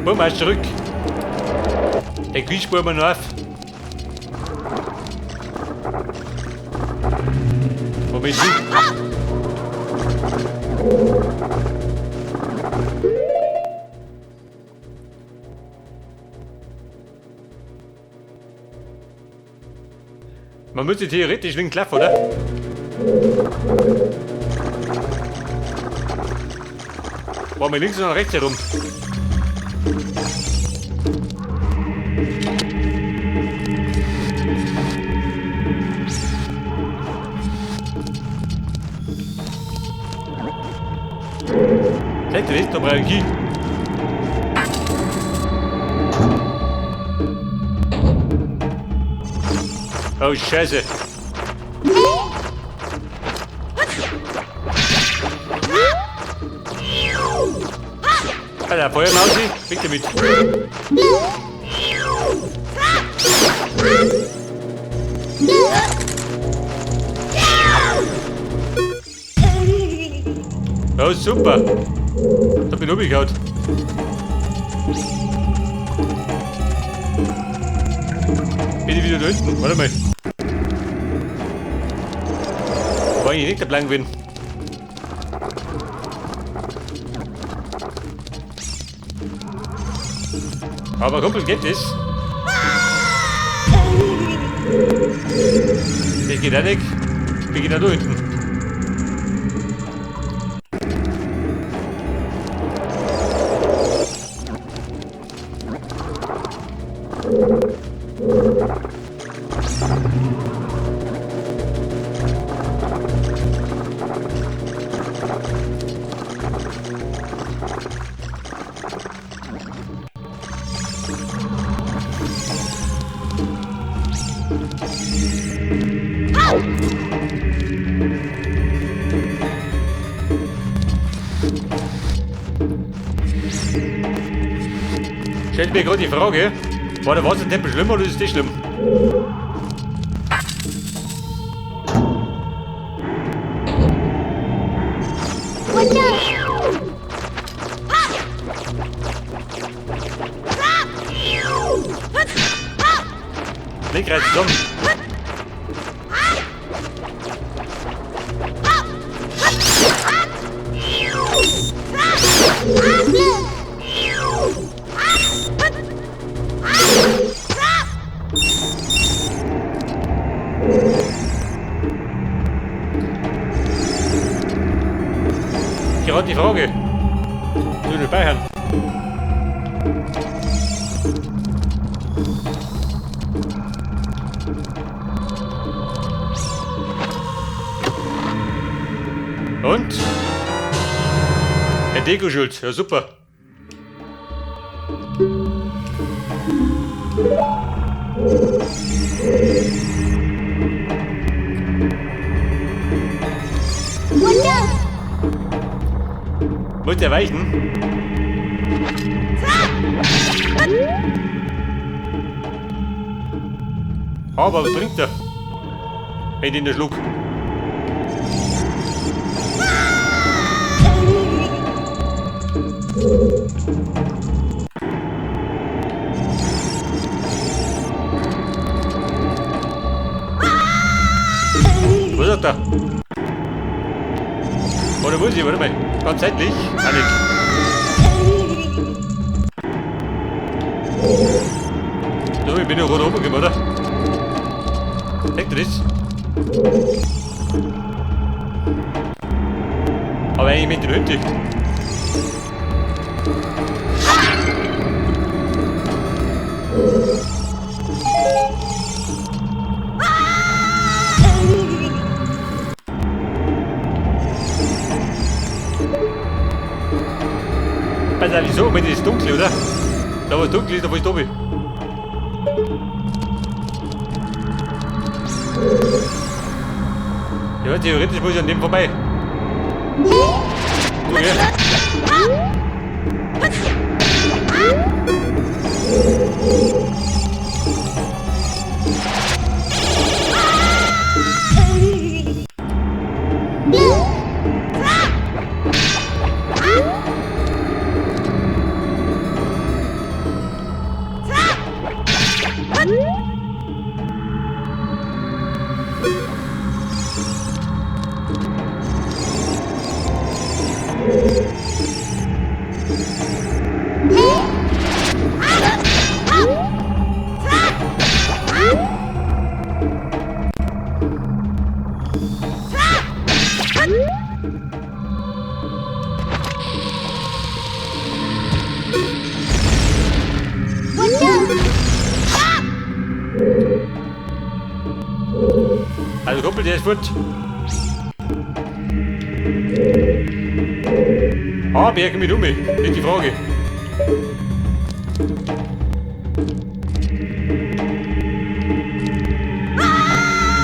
Bumm, erst zurück. Den Quiz spüren wir noch auf. Wo bist du? Man müsste theoretisch wegen klappen, oder? Wollen wir links und rechts herum? Seht ihr das? Da brauche ich Key. Oh, Scheiße. Alter, Feuermausi, bitte mit. Oh, super. Da bin ich umgehauen. Bin ich wieder da hinten? Warte mal. War ich nicht der Plan gewesen. Aber Kumpel, geht das? Das geht auch nicht. Wir gehen da hinten. Stellt mir gerade die Frage, war der Wassertempel schlimm oder ist das schlimm? Leg rein zusammen. Gerade die Frage. Du nicht speichern. Und? Ein Deko-Schuld. Ja, super. Muss der weichen? Aber was bringt er? Wenn den der Schluck. Was sagt er? Oder muss ich? Warte mal. Ganz zeitlich? Auch nicht. So, ich bin ja gerade oben gekommen, oder? Denkt ihr das? Aber eigentlich mit den Hünden. Pass auf, wieso? Wenn das ist dunkel, oder? Da wo es dunkel ist, da wo ich da bin. Ja, theoretisch muss ich an dem vorbei. Du, ja. Also Kumpel, der ist fort. Ah, bergen mit um, nicht die Frage.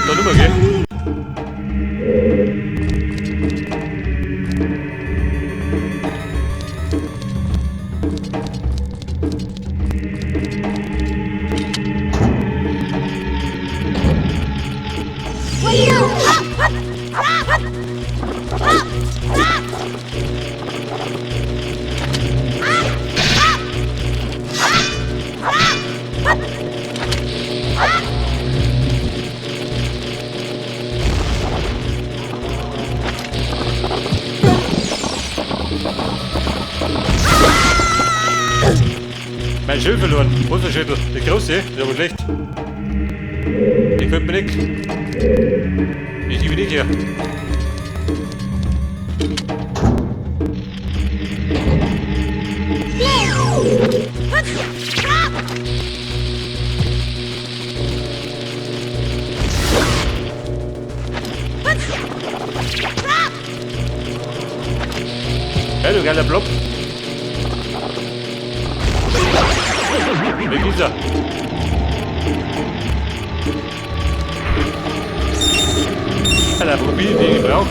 Da Nummer, gell? Mein Schild verloren. Wasserschüttel. Der große, der war schlecht. Der gefällt mir nicht. Ich gebe nicht her. Ja, du geiler Blob. Weg ist er. Der Rubin, den ich brauche.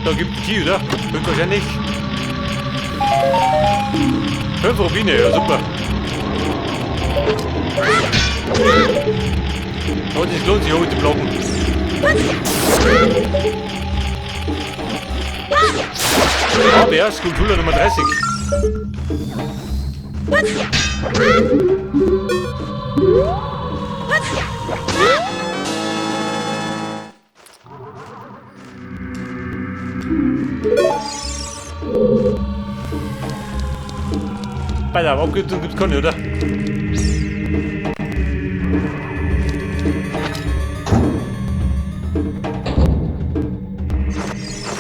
Da gibt es die, oder? Wird wahrscheinlich 5 Rubine, ja super. Und es lohnt sich, heute zu blocken. Aber ja, Skulptur Nummer 30. Bei der Abkürzung gibt's keine, oder?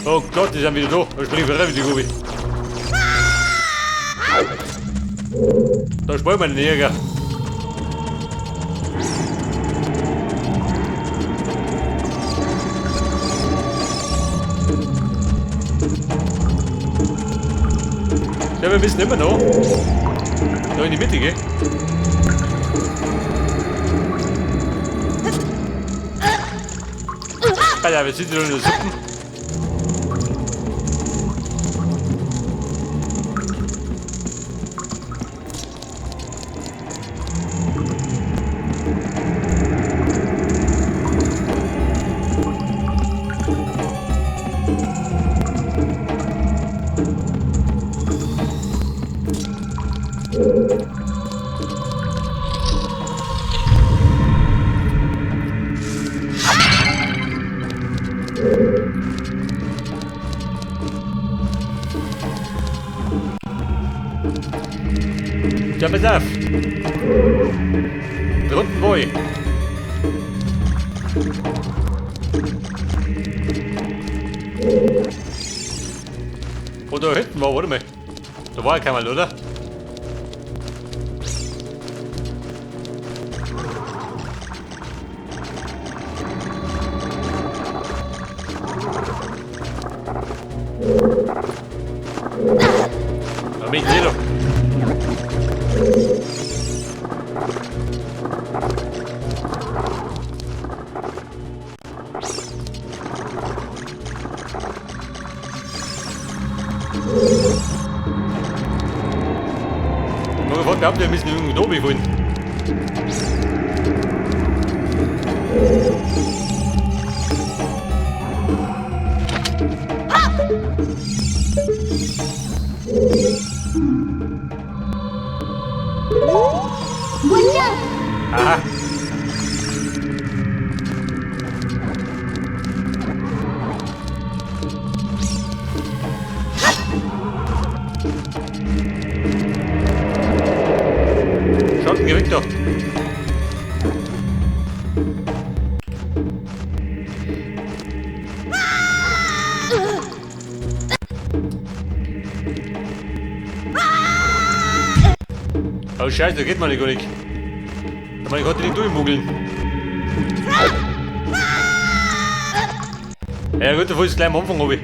Oh Gott, die sind wieder da. Da springen wir rein mit die Gubi. Da springen wir den Jäger. Ja, wir müssen immer noch. Da in die Mitte, gell? Alter, wir sind noch in der Suppe. Ja, pass auf. Drunten Boy. Oh, da hinten war, warte mal. Da war ja kein Mal, oder? Da bin ich nicht doch. Ich glaube, wir müssen irgendwo da beholen. Aha. Schatten gewinkt doch. Oh Scheiße, geht mal nicht gar nicht. Ich konnte nicht durchmuggeln. Ja gut, da wollte ich gleich am Anfang runter.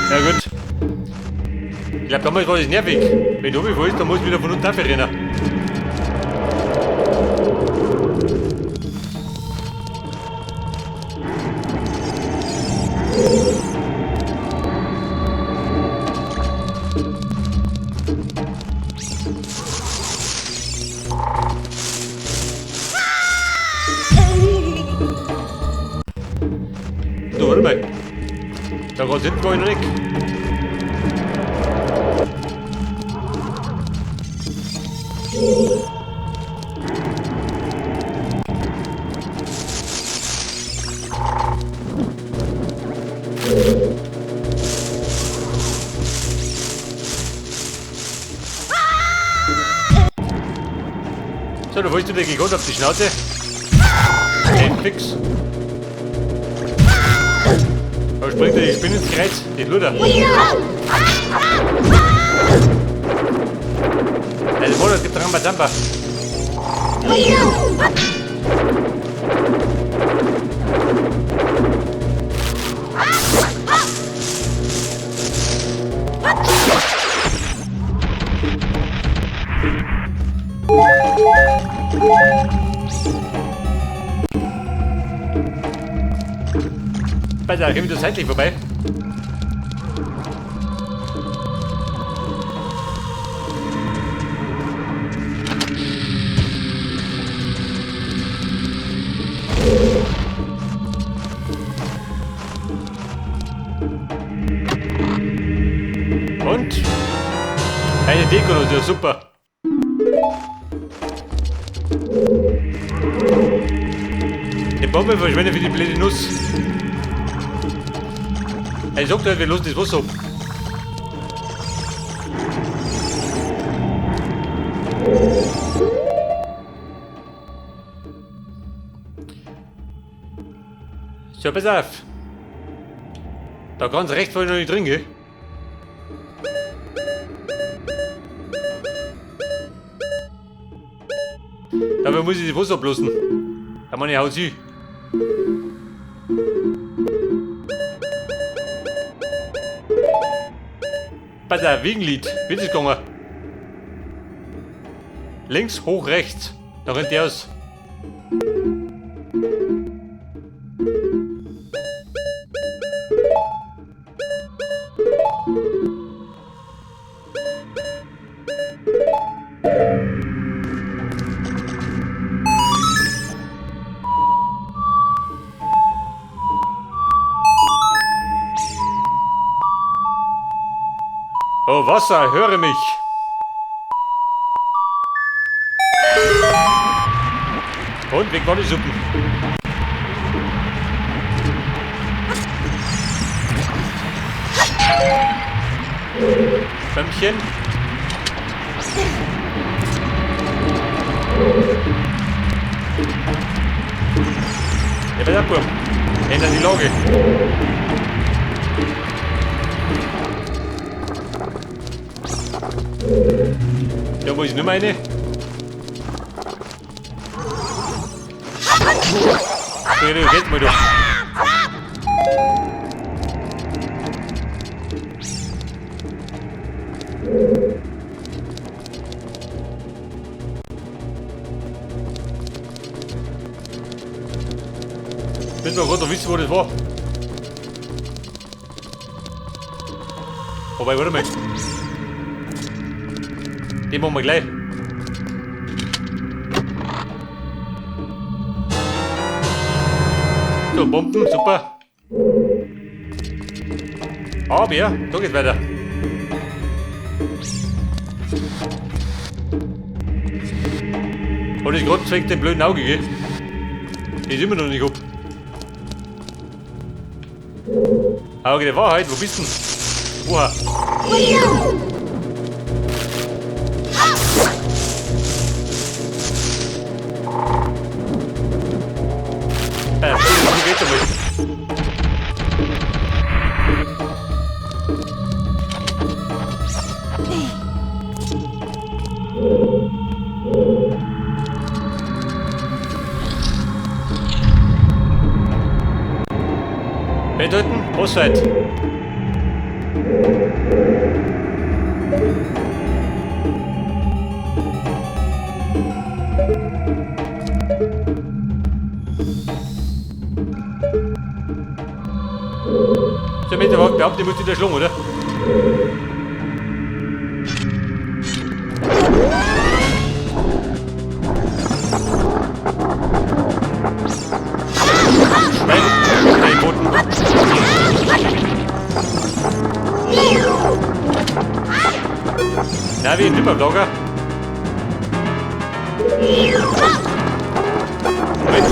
Ja gut. Ich glaube, damals war das nervig. Wenn du runter willst, dann musst du wieder von unten rennen. So, warte mal. Da gerade hinten war ich noch nicht. So, da wolltest du dir gekonnt auf die Schnauze. Okay, fix. Da springt er die Spinne ins Kreuz, die Luder. Also, Monat gibt Rambazamba. Bei der Remi, du seitlich vorbei. Und? Eine Deko, das ist super. Die Bombe verschwendet wie die blöde Nuss. Ich sag dir, wir lösen das Wasser ab. So, pass auf. Da ganz rechts war ich noch nicht drin, gell? Dabei muss ich das Wasser ablassen. Da meine ich Haus hin. Pass auf, Wiegenlied. Wie ist es gegangen? Links, hoch, rechts. Da rennt die aus. Oh, Wasser, höre mich! Und, weg war die Suppen. Schwämmchen. Ja, pass auf, Burm. Ändert die Lage. Da muss ich nur meine. So, du kennst mich doch. Müssen wir gerade wissen, wo das war. Wobei, warte mal. Den machen wir gleich. So, Bomben, super. Aber ja, da geht's weiter. Hat ich gerade zweckt den blöden Auge, gell? Ist immer noch nicht ab. Auge der Wahrheit, wo bist du denn? Oha. Wie geht's damit? Bedeuten, Ausweit. Ich habe behauptet, ich muss wieder schlagen, oder? Nein, Boten. Na, wie ein Lipperblocker. Moment.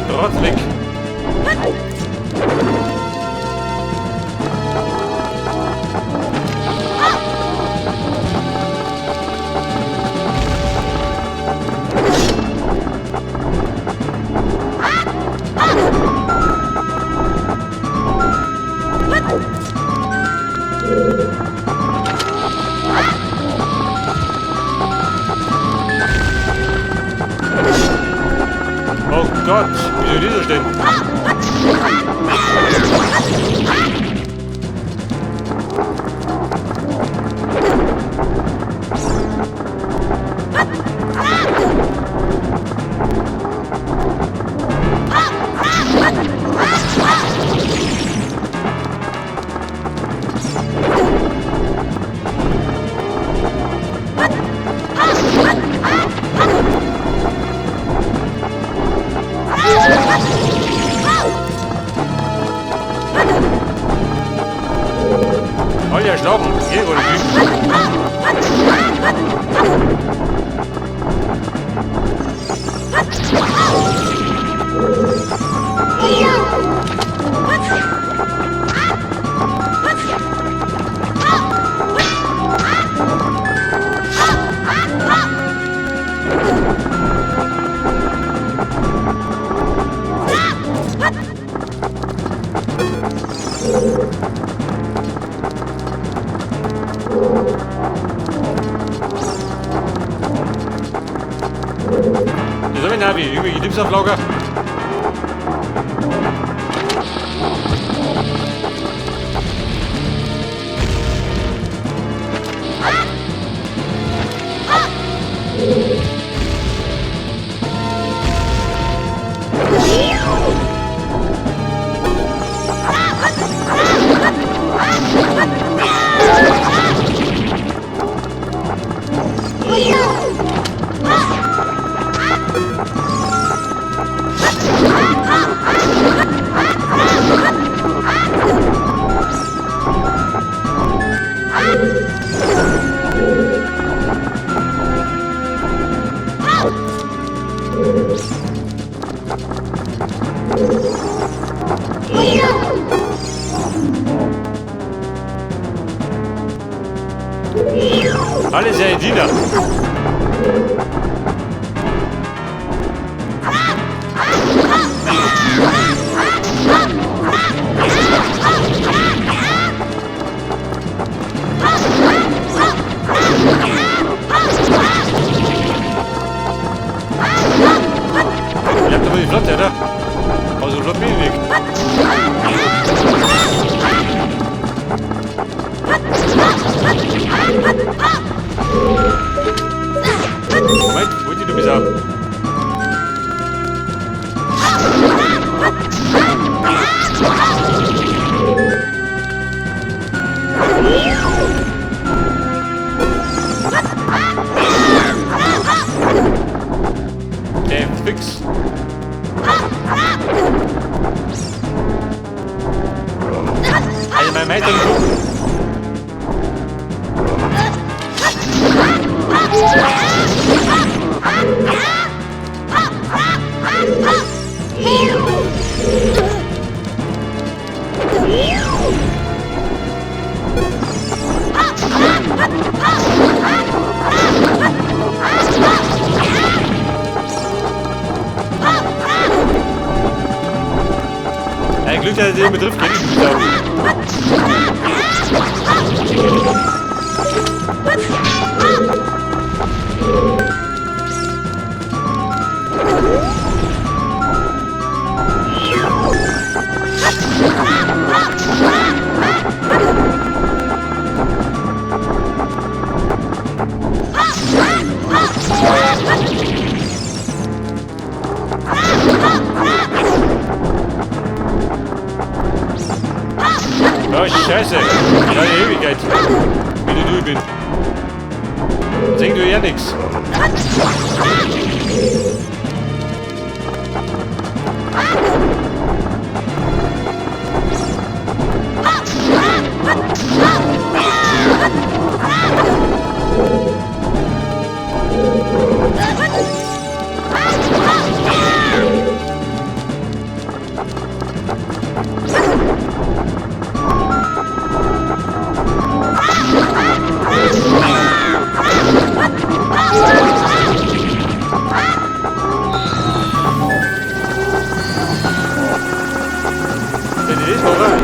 Trotz weg. Oh Gott, wieso dieser stehen? Oh ja, schlagen. Hier wurde das ist ein Navi, irgendwie Gipsauflager. Alle sehr Diener. Ihr habt aber die Flotte, oder? Also Flotte bin ich nicht. Moment, wo ist die, du bist auch? Fix. Also mein Meister gesucht. Ein Glück, dass er den betrifft, den ich glaube. Oh, Scheiße. Ja, die Ewigkeit. Wie du bin. Sing du ja nix.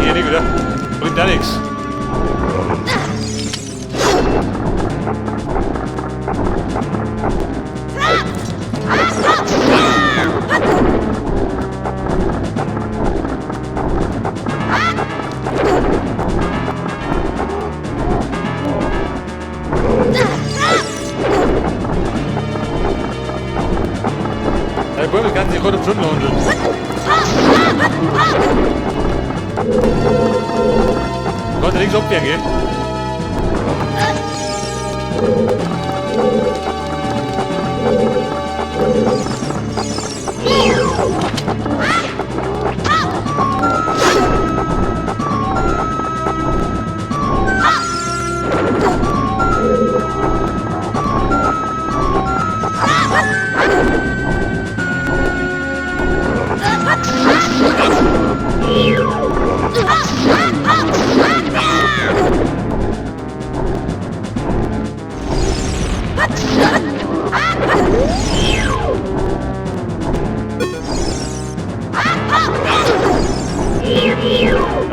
Hier nicht wieder. Bringt da nichts. Der Bäume kann sich rund um Stunden handeln. Konnte nichts abwehren, gell?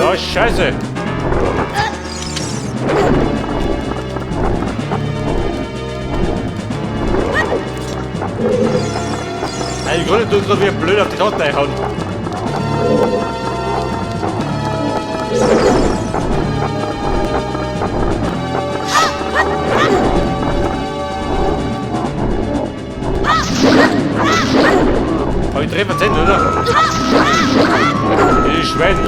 Oh, Scheiße! Die Gründe tun so wie blöd auf die Tasten einhauen. Aber ich treffe 10, oder? Die Schweine.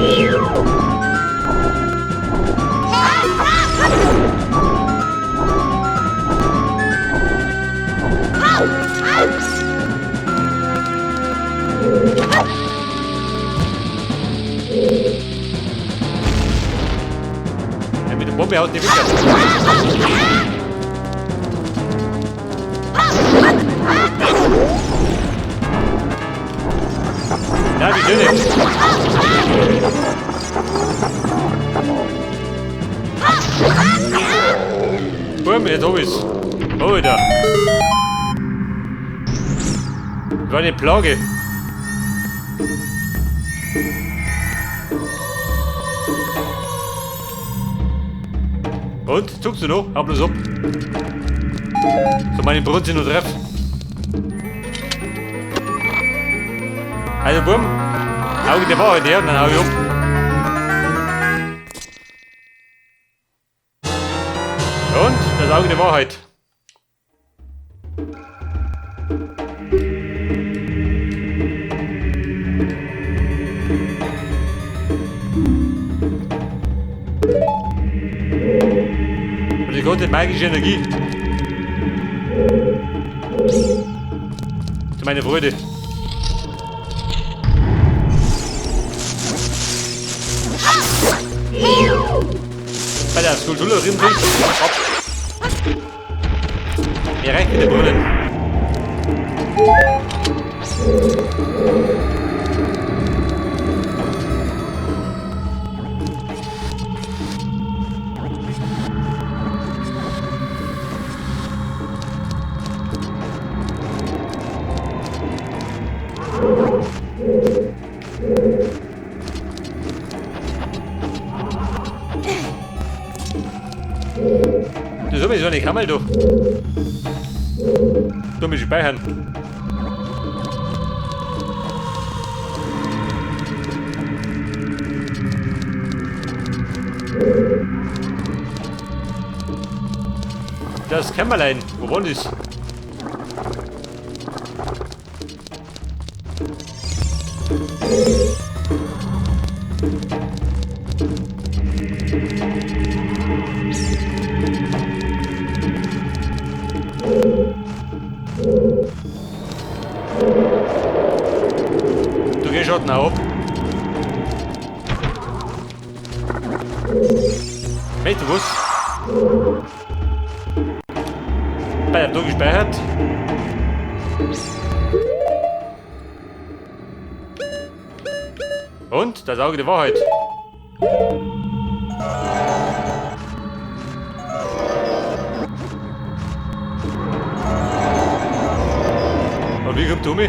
Ja, mit der Bombe haut die weg. Ja, wie schön ist. Boom, jetzt hab ich's. Oh, da. War eine Plage. Und? Zuckst du noch? Hau bloß ab. So meinen Brunzen noch treff. Also, Bumm. Auge der Wahrheit her und dann hau ich ab. Und? Das Auge der Wahrheit. Und die große magische Energie. Zu meiner Freude. Bei der Skulptur drin sind. Mir reicht mit dem Brunnen. Wieso bin ich so eine Kammer, du? Du mich speichern. Das Kämmerlein. Wo wohnt es? Du gehst dort nach oben. Weißt du was? Bei der gespeichert. Und? Das Auge der Wahrheit. Und wie kommt Tommy?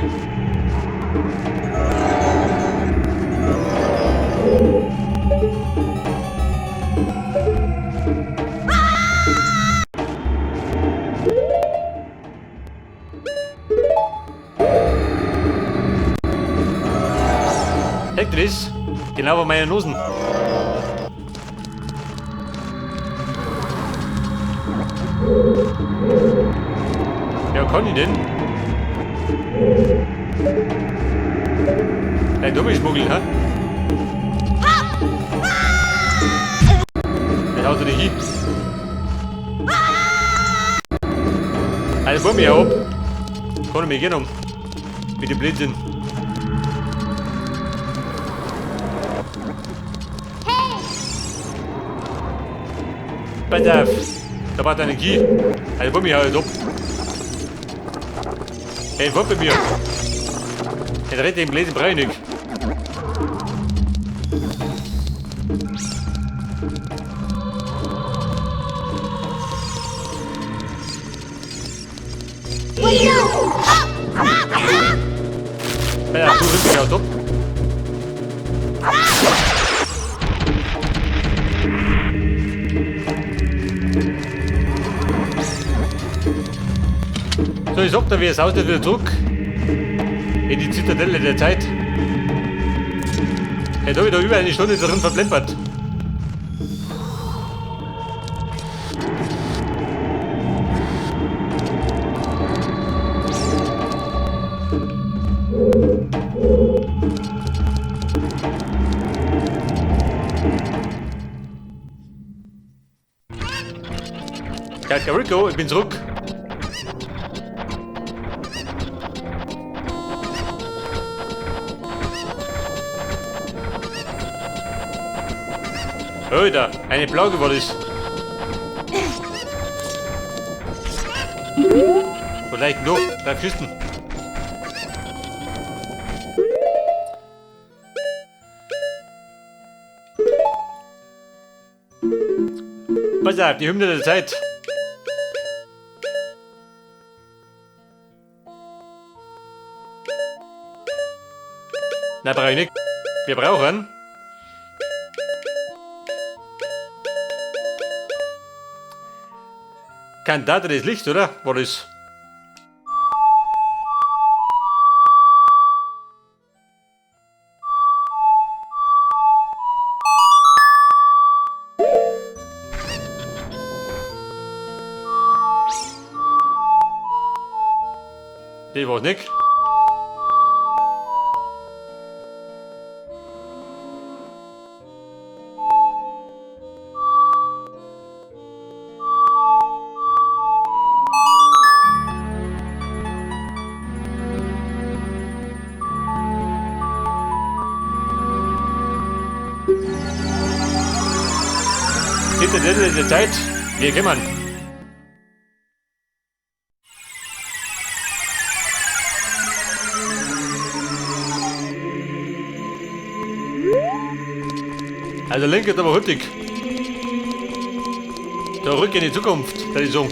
Heckt ihr das? Genau bei meinen Nosen. Ja, kann ich denn? Ein dummer Schmuggel, hä? Der haut er nicht hin. Also, vor mir ab. Kann ich mich gehen um. Mit dem Blödsinn. Pass auf. Da war deine Gie. Also, vor mir halt ab. Hey, wart bei mir. Jetzt rennt den Bläsen brauch ich nicht. Ja, du rückst mich auch top. So, ich sag dir, wie es aussieht, wieder zurück in die Zitadelle der Zeit. Jetzt habe ich da über eine Stunde drin verplempert. Rico, ich bin zurück. Oh, da, eine Blau geworden ist. Vielleicht noch, da Küsten. Pass auf, die Hymne der Zeit. Na, brauche ich nicht. Wir brauchen Kantate des Lichts, oder? War das? Das war's nicht. Zitadelle der Zeit, wir kümmern. Also Link ist aber hüttig. Zurück in die Zukunft, der ist so.